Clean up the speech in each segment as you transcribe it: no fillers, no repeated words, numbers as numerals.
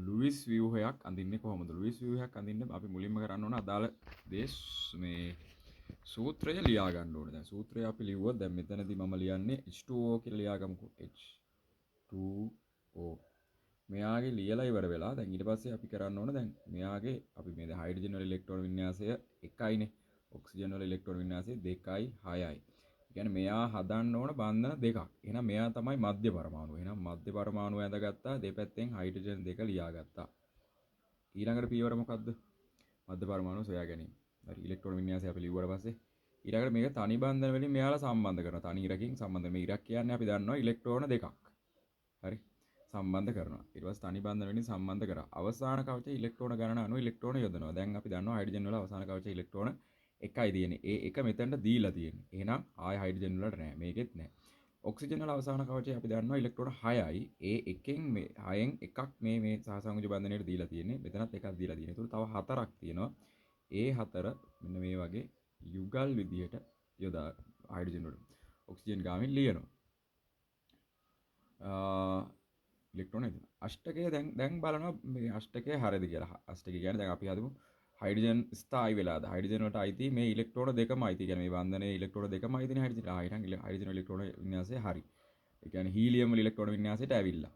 Lewis ව්‍යුහයක් අඳින්නේ කොහොමද? Lewis ව්‍යුහයක් අඳින්න අපි මුලින්ම කරන්න ඕන අදාළ දේ මේ සූත්‍රය ලියා ගන්න ඕනේ. දැන් සූත්‍රය අපි ලිව්වොත් දැන් මෙතනදී මම ලියන්නේ H2O කියලා ලියාගමුකෝ. H2O. මෙයාගේ ලියලා ඉවර වෙලා දැන් ඊට පස්සේ අපි කරන්න ඕන දැන් මෙයාගේ අපි මේ දැන් හයිඩ්‍රජන් වල ඉලෙක්ට්‍රෝන වින්‍යාසය 1යිනේ. ඔක්සිජන් වල ඉලෙක්ට්‍රෝන වින්‍යාසය 2යි 6යි. කියන්නේ මෙයා හදන්න ඕන බන්ධන දෙකක්. එහෙනම් මෙයා තමයි මධ්‍ය පරමාණුව. එහෙනම් මධ්‍ය පරමාණුව ඇඳගත්තා දෙපැත්තෙන් හයිඩ්‍රජන් දෙක ලියාගත්තා. ඊළඟට පියවර මොකද්ද? මධ්‍ය පරමාණුව සොයා ගැනීම. හරි ඉලෙක්ට්‍රෝන වින්‍යාසය අපි ලිව්වට පස්සේ ඊළඟට මේක තනි බන්ධන වලින් මෙයාලා සම්බන්ධ කරනවා. තනි ඉරකින් සම්බන්ධ. මේ ඉරක් කියන්නේ අපි දන්නවා ඉලෙක්ට්‍රෝන දෙකක්. හරි සම්බන්ධ කරනවා. ඊට පස්සේ තනි බන්ධන වලින් සම්බන්ධ කරා. අවසාන කවචයේ ඉලෙක්ට්‍රෝන ගණන අනුව ඉලෙක්ට්‍රෝන යොදනවා. දැන් අපි දන්නවා හයිඩ්‍රජන් වල අවසාන කවචයේ ඉලෙක්ට්‍රෝන එකයි තියෙන්නේ. ඒ එක මෙතනට දීලා තියෙන්නේ. එහෙනම් ආය හයිඩ්‍රජන් වලට නෑ. මේකෙත් නෑ. ඔක්සිජන් වල අවසාන කවචයේ අපි දන්නවා ඉලෙක්ට්‍රෝන 6යි. ඒ එකෙන් මේ 6න් එකක් මේ සහසංයෝජ බන්ධනයට දීලා තියෙන්නේ. මෙතනත් එකක් දීලා තියෙන්නේ. ඒතකොට තව 4ක් තියෙනවා. ඒ 4 මෙන්න මේ වගේ යුගල් විදියට යොදා හයිඩ්‍රජන් වල ඔක්සිජන් ගාමින් ලියනවා. ඉලෙක්ට්‍රෝන එතන. අෂ්ටකය දැන් බලනවා මේ අෂ්ටකය හරියද කියලා. අෂ්ටකය කියන්නේ දැන් අපි හදමු හයිඩ්‍රජන් ස්ථායි වෙලාද. හයිඩ්‍රජන් වලට අයිති මේ ඉලෙක්ට්‍රෝන දෙකම අයිති. කියන්නේ මේ බන්ධනයේ ඉලෙක්ට්‍රෝන දෙකම අයිතිනේ හයිඩ්‍රජන්. හයිඩ්‍රජන් ඉලෙක්ට්‍රෝන වින්‍යාසය හරි. ඒ කියන්නේ හීලියම් වල ඉලෙක්ට්‍රෝන වින්‍යාසයට ඇවිල්ලා.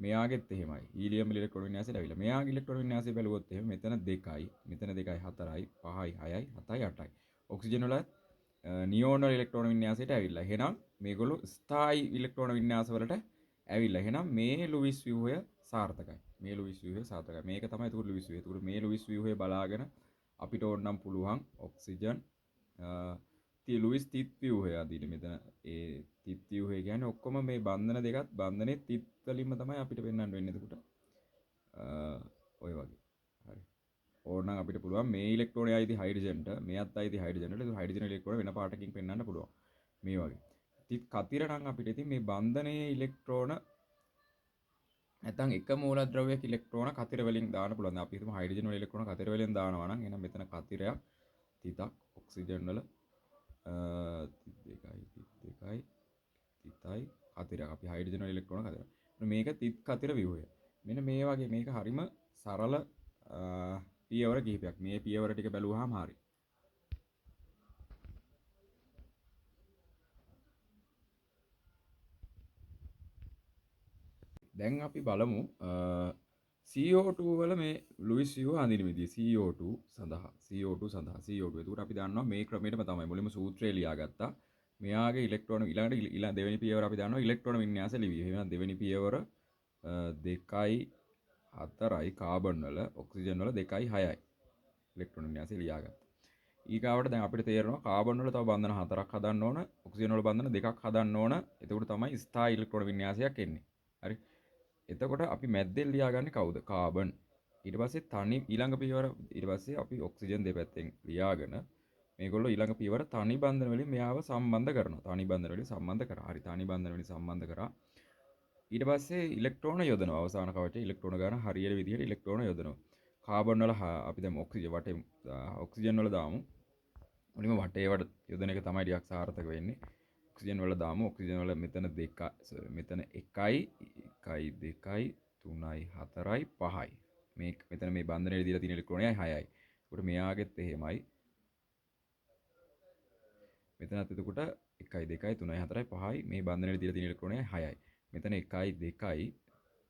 මෙයාගෙත් එහෙමයි. හීලියම් වල ඉලෙක්ට්‍රෝන වින්‍යාසයට ඇවිල්ලා. මෙයාගේ ඉලෙක්ට්‍රෝන වින්‍යාසය බැලුවොත් එහෙම මෙතන 2යි, මෙතන 2යි 4යි, 5යි 6යි 7යි 8යි. ඔක්සිජන් වල නියෝන් වල ඉලෙක්ට්‍රෝන වින්‍යාසයට ඇවිල්ලා. එහෙනම් මේගොල්ලෝ ස්ථායි ඉලෙක්ට්‍රෝන වින්‍යාස වලට ඇවිල්ලා. එහෙනම් මේ ලුයිස් ව්‍යුහය සාර්ථකයි. මේ ලුයිස් ව්‍යුහය සාර්ථකයි. මේක තමයි ඒක ලුයිස් ව්‍යුහය. ඒක මේ ලුයිස් ව්‍යුහය බලාගෙන අපිට ඕනනම් පුළුවන් ඔක්සිජන් ලුයිස් තිත් ව්‍යුහය අදින්න. මෙතන ඒ තිත් ව්‍යුහය කියන්නේ ඔක්කොම මේ බන්ධන දෙකත් බන්ධනේ තිත් වලින්ම තමයි අපිට පෙන්වන්න වෙන්නේ. එතකොට ඔය වගේ. හරි. ඕනනම් අපිට පුළුවන් මේ ඉලෙක්ට්‍රෝනය අයිති හයිඩ්‍රජන්ට, මෙයත් අයිති හයිඩ්‍රජන්ට. ඒක හයිඩ්‍රජන් ඉලෙක්ට්‍රෝන වෙන පාටකින් පෙන්වන්න පුළුවන්. මේ වගේ. තිත් කතිර නම් අපිට ඉතින් මේ බන්ධනයේ ඉලෙක්ට්‍රෝන නැත්නම් එක මූලද්‍රව්‍යයක ඉලෙක්ට්‍රෝන කතිර වලින් දාන්න පුළුවන්. අපි හිතමු හයිඩ්‍රජන් වල ඉලෙක්ට්‍රෝන කතිර වලින් දානවා නම් එහෙනම් මෙතන කතිරයක් තිතක් ඔක්සිජන් වල තිත් දෙකයි තිතයි කතිරයක්. අපි හයිඩ්‍රජන් වල ඉලෙක්ට්‍රෝන කතිරයක්. මේක තිත් කතිර ව්‍යුහය. මෙන්න මේ වගේ මේක හරිම සරල පියවර කිහිපයක්. මේ පියවර ටික බැලුවාම හරි. දැන් අපි බලමු CO2 වල මේ ලුයිස් ව්‍යුහ අඳින විදිය. CO2 සඳහා CO2 එතකොට අපි දන්නවා මේ ක්‍රමයටම තමයි මුලින්ම සූත්‍රය ලියාගත්තා. මෙයාගේ ඉලෙක්ට්‍රෝන ඊළඟ දෙවෙනි පියවර අපි දන්නවා ඉලෙක්ට්‍රෝන වින්‍යාස ලිවීම. එහෙනම් දෙවෙනි පියවර 2යි 4යි කාබන් වල ඔක්සිජන් වල 2යි 6යි ඉලෙක්ට්‍රෝන වින්‍යාසය ලියාගත්තා. ඊගාවට දැන් අපිට තේරෙනවා කාබන් වල තව බන්ධන 4ක් හදන්න ඕන, ඔක්සිජන් වල බන්ධන 2ක් හදන්න ඕන. එතකොට තමයි ස්ථායි ඉලෙක්ට්‍රෝන වින්‍යාසයක් එන්නේ. හරි. එතකොට අපි මැද්දෙන් ලියාගන්නේ කවුද? කාබන්. ඊට පස්සේ තනි ඊළඟ පියවර ඊට පස්සේ අපි ඔක්සිජන් දෙපැත්තෙන් ලියාගෙන මේගොල්ලෝ ඊළඟ පියවර තනි බන්ධන වලින් මෙයාව සම්බන්ධ කරනවා. තනි බන්ධන වලින් සම්බන්ධ කරා. හරි තනි බන්ධන වලින් සම්බන්ධ කරා. ඊට පස්සේ ඉලෙක්ට්‍රෝන යොදනවා. අවසාන කවචේ ඉලෙක්ට්‍රෝන ගන්න හරියට විදිහට ඉලෙක්ට්‍රෝන යොදනවා. කාබන් වල අපි දැන් ඔක්සිජන් වටේ ඔක්සිජන් වල දාමු. මුලින්ම වටේවට යොදන එක තමයි ටිකක් සාර්ථක වෙන්නේ. ඔක්සිජන් වල දාමු. ඔක්සිජන් වල මෙතන 2 මෙතන 1යි 1යි 2යි 3යි 4යි 5යි. මේ මෙතන මේ බන්ධනයේ දීලා තියෙන ඉලෙක්ට්‍රෝනයයි 6යි. ඒකට මෙයාගෙත් එහෙමයි. මෙතනත් එතකොට 1යි 2යි 3යි 4යි 5යි මේ බන්ධනයේ දීලා තියෙන ඉලෙක්ට්‍රෝනයයි 6යි. මෙතන 1යි 2යි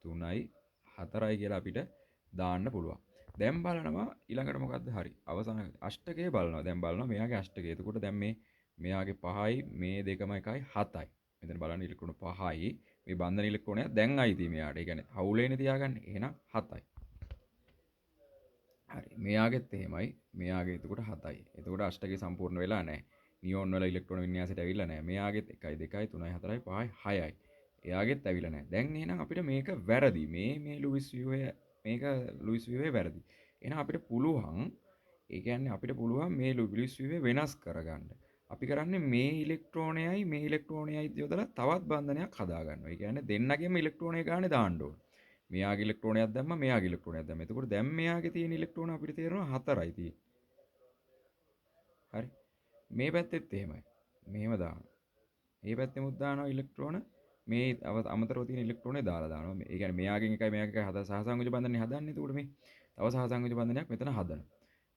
3යි 4යි කියලා අපිට දාන්න පුළුවන්. දැන් බලනවා ඊළඟට මොකද්ද? හරි. අවසාන අෂ්ටකය බලනවා. දැන් බලනවා මෙයාගේ අෂ්ටකය. එතකොට දැන් මෙයාගේ 5යි මේ දෙකම 1යි 7යි. මෙතන බලන්න ඉලෙක්ට්‍රෝන 5යි. මේ බන්ධන ඉලෙක්ට්‍රෝනය දැන් අයිති මෙයාට. ඒ කියන්නේ හවුලේනේ තියාගන්නේ. එහෙනම් 7යි. හරි. මෙයාගෙත් එහෙමයි. මෙයාගේ එතකොට 7යි. එතකොට අෂ්ටකය සම්පූර්ණ වෙලා නැහැ. නියෝන් වල ඉලෙක්ට්‍රෝන වින්‍යාසයට ඇවිල්ලා නැහැ. මෙයාගෙත් 1යි 2යි 3යි 4යි 5යි 6යි. එයාගෙත් ඇවිල්ලා නැහැ. දැන් එහෙනම් අපිට මේක වැරදි. මේ ලුයිස් ව්‍යුහය මේක ලුයිස් ව්‍යුහය වැරදි. එහෙනම් අපිට පුළුවන් ඒ කියන්නේ අපිට පුළුවන් මේ ලුයිස් ව්‍යුහය වෙනස් කරගන්න. අපි කරන්නේ මේ ඉලෙක්ට්‍රෝනයයි යොදලා තවත් බන්ධනයක් හදාගන්නවා. ඒ කියන්නේ දෙන්නගෙම ඉලෙක්ට්‍රෝනය ගානේ දාන්න ඕන. මෙයාගේ ඉලෙක්ට්‍රෝනයක් දැම්මා මෙයාගේ ඉලෙක්ට්‍රෝනයක් දැම්මා. එතකොට දැන් මෙයාගේ තියෙන ඉලෙක්ට්‍රෝන අපිට තේරෙනවා 4යි තියෙන්නේ. හරි. මේ පැත්තෙත් එහෙමයි. මෙහෙම දානවා. මේ පැත්තෙමුත් දානවා ඉලෙක්ට්‍රෝන මේ අමතරව තියෙන ඉලෙක්ට්‍රෝනේ දාලා දානවා. ඒ කියන්නේ මෙයාගෙන් එකයි මෙයාගෙන් එකයි සහසංයෝජ බන්ධනේ හදන්නේ. එතකොට මේ තව සහසංයෝජ බන්ධනයක් මෙතන හදනවා.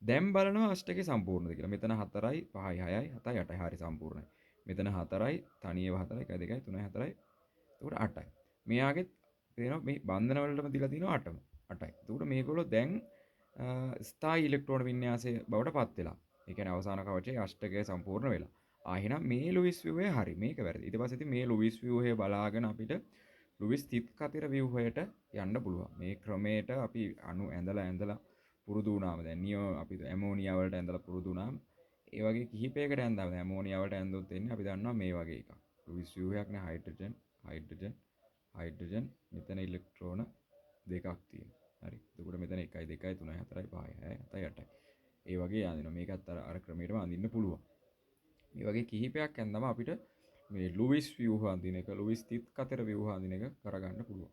දැන් බලනවා අෂ්ටකේ සම්පූර්ණද කියලා. මෙතන 4යි 5යි 6යි 7යි 8යි හරි සම්පූර්ණයි. මෙතන 4යි තනියව 4යි 1 2යි 3යි 4යි එතකොට 8යි. මෙයාගෙත් පේනවා මේ බන්ධන වලටම දීලා තියෙනවා 8ම. 8යි. එතකොට මේගොල්ලෝ දැන් ස්ථායි ඉලෙක්ට්‍රෝන වින්‍යාසය බවට පත් වෙලා. ඒ කියන්නේ අවසාන කවචයේ අෂ්ටකය සම්පූර්ණ වෙලා. එහෙනම් මේ ලුයිස් ව්‍යුහය හරි. මේක වැරදි. ඊට පස්සේ ඉතින් මේ ලුයිස් ව්‍යුහය බලාගෙන අපිට ලුයිස් තිත් කතිර ව්‍යුහයට යන්න පුළුවන්. මේ ක්‍රමයට අපි අණු ඇඳලා පුරුදු වුණාම දැන් අපි ඇමෝනියා වලට ඇඳලා පුරුදු වුණාම ඒ වගේ කිහිපයකට ඇඳාම දැන් ඇමෝනියා වලට ඇඳුත් එන්නේ අපි දන්නවා මේ වගේ එකක්. ලුයිස් ව්‍යුහයක් නේ හයිඩ්‍රජන් හයිඩ්‍රජන් හයිඩ්‍රජන් මෙතන ඉලෙක්ට්‍රෝන දෙකක් තියෙනවා. හරි. එතකොට මෙතන 1යි 2යි 3යි 4යි 5යි 6යි 7යි 8යි. ඒ වගේ අඳිනවා. මේකත් අර ක්‍රමයටම අඳින්න පුළුවන්. මේ වගේ කිහිපයක් ඇන්දම අපිට මේ ලුයිස් ව්‍යුහ අඳින එක ලුයිස් තිත් කතර ව්‍යුහ අඳින එක කරගන්න පුළුවන්.